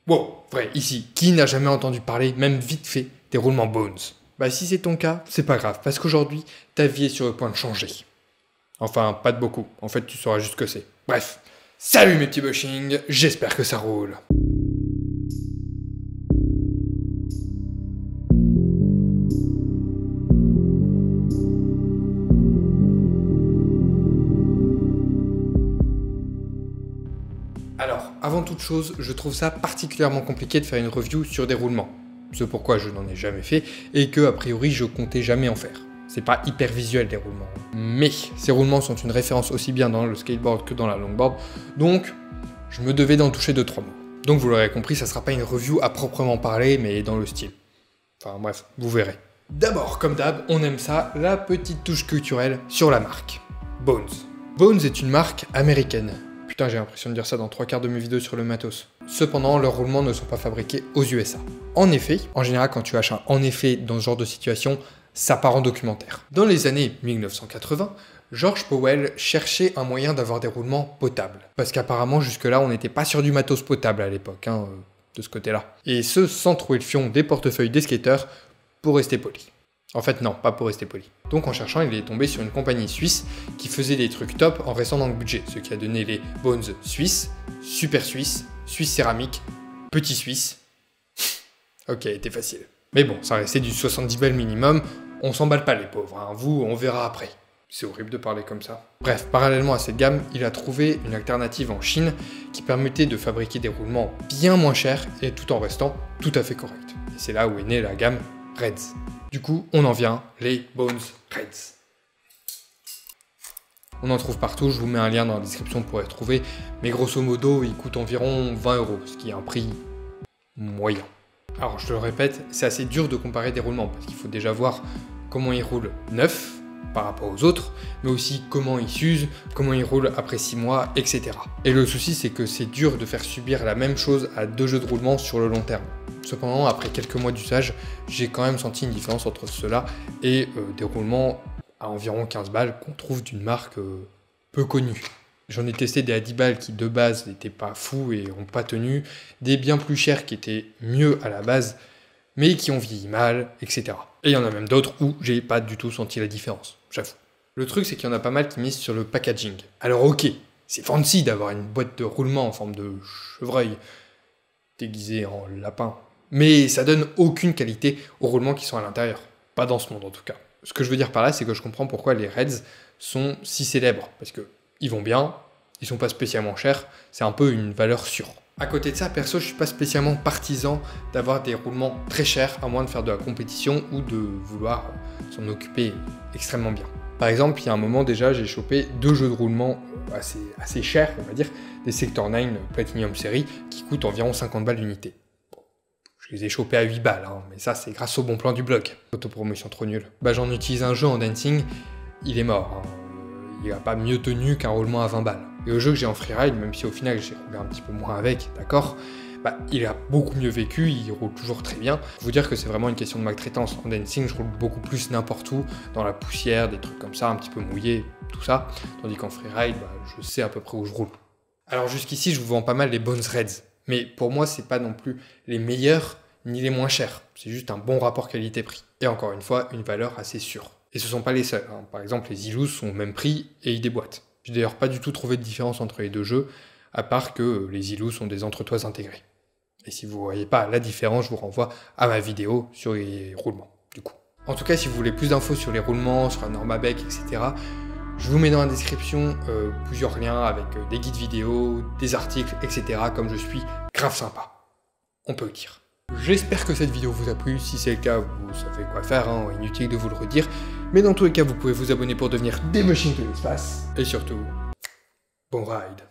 Wow, vrai, ici, qui n'a jamais entendu parler, même vite fait, des roulements Bones? Bah si c'est ton cas, c'est pas grave, parce qu'aujourd'hui, ta vie est sur le point de changer. Enfin, pas de beaucoup, en fait tu sauras juste ce que c'est. Bref, salut mes petits bushings, j'espère que ça roule. Alors, avant toute chose, je trouve ça particulièrement compliqué de faire une review sur des roulements. C'est pourquoi je n'en ai jamais fait et que, a priori, je comptais jamais en faire. C'est pas hyper visuel des roulements. Mais ces roulements sont une référence aussi bien dans le skateboard que dans la longboard, donc je me devais d'en toucher 2-3 mots. Donc vous l'aurez compris, ça sera pas une review à proprement parler, mais dans le style. Enfin bref, vous verrez. D'abord, comme d'hab, on aime ça, la petite touche culturelle sur la marque. Bones. Bones est une marque américaine. Putain, j'ai l'impression de dire ça dans 3/4 de mes vidéos sur le matos. Cependant, leurs roulements ne sont pas fabriqués aux USA. En effet, en général, quand tu achètes un en effet dans ce genre de situation, ça part en documentaire. Dans les années 1980, George Powell cherchait un moyen d'avoir des roulements potables. Parce qu'apparemment, jusque-là, on n'était pas sur du matos potable à l'époque, de ce côté-là. Et ce, sans trouver le fion des portefeuilles des skateurs, pour rester poli. En fait, non, pas pour rester poli. Donc en cherchant, il est tombé sur une compagnie suisse qui faisait des trucs top en restant dans le budget, ce qui a donné les Bones suisses, Super Suisse, Suisse Céramique, Petit Suisse. Ok, c'était facile. Mais bon, ça restait du 70 balles minimum, on s'emballe pas les pauvres, hein. Vous, on verra après. C'est horrible de parler comme ça. Bref, parallèlement à cette gamme, il a trouvé une alternative en Chine qui permettait de fabriquer des roulements bien moins chers et tout en restant tout à fait correct. Et c'est là où est née la gamme Reds. Du coup, on en vient, les Bones Reds. On en trouve partout, je vous mets un lien dans la description pour les trouver, mais grosso modo, ils coûtent environ 20 €, ce qui est un prix moyen. Alors je te le répète, c'est assez dur de comparer des roulements, parce qu'il faut déjà voir comment ils roulent neufs par rapport aux autres, mais aussi comment ils s'usent, comment ils roulent après 6 mois, etc. Et le souci, c'est que c'est dur de faire subir la même chose à 2 jeux de roulement sur le long terme. Cependant, après quelques mois d'usage, j'ai quand même senti une différence entre ceux-là et des roulements à environ 15 balles qu'on trouve d'une marque peu connue. J'en ai testé des à 10 balles qui de base n'étaient pas fous et n'ont pas tenu, des bien plus chers qui étaient mieux à la base, mais qui ont vieilli mal, etc. Et il y en a même d'autres où j'ai pas du tout senti la différence, j'avoue. Le truc, c'est qu'il y en a pas mal qui misent sur le packaging. Alors ok, c'est fancy d'avoir une boîte de roulement en forme de chevreuil déguisée en lapin, mais ça donne aucune qualité aux roulements qui sont à l'intérieur. Pas dans ce monde en tout cas. Ce que je veux dire par là, c'est que je comprends pourquoi les Reds sont si célèbres, parce que ils vont bien, ils sont pas spécialement chers, c'est un peu une valeur sûre. À côté de ça, perso, je suis pas spécialement partisan d'avoir des roulements très chers, à moins de faire de la compétition ou de vouloir s'en occuper extrêmement bien. Par exemple, il y a un moment déjà, j'ai chopé 2 jeux de roulement assez chers, on va dire, des Sector 9 Platinum Series, qui coûtent environ 50 balles l'unité. Bon, je les ai chopés à 8 balles, mais ça c'est grâce au bon plan du blog. Autopromotion trop nulle. Bah j'en utilise un jeu en dancing, il est mort. Il n'a pas mieux tenu qu'un roulement à 20 balles. Et au jeu que j'ai en freeride, même si au final j'ai roulé un petit peu moins avec, d'accord, bah il a beaucoup mieux vécu, il roule toujours très bien. Faut vous dire que c'est vraiment une question de maltraitance. En dancing, je roule beaucoup plus n'importe où, dans la poussière, des trucs comme ça, un petit peu mouillés, tout ça. Tandis qu'en freeride, bah, je sais à peu près où je roule. Alors jusqu'ici, je vous vends pas mal les Bones Reds. Mais pour moi, c'est pas non plus les meilleurs ni les moins chers. C'est juste un bon rapport qualité-prix. Et encore une fois, une valeur assez sûre. Et ce sont pas les seuls. Par exemple, les Ilous sont au même prix et ils déboîtent. J'ai d'ailleurs pas du tout trouvé de différence entre les deux jeux, à part que les Ilous sont des entretoises intégrées. Et si vous voyez pas la différence, je vous renvoie à ma vidéo sur les roulements, du coup. En tout cas, si vous voulez plus d'infos sur les roulements, sur la Normabec, etc., je vous mets dans la description plusieurs liens avec des guides vidéo, des articles, etc., comme je suis grave sympa. On peut le dire. J'espère que cette vidéo vous a plu, si c'est le cas, vous savez quoi faire, inutile de vous le redire. Mais dans tous les cas, vous pouvez vous abonner pour devenir des machines de l'espace. Et surtout, bon ride.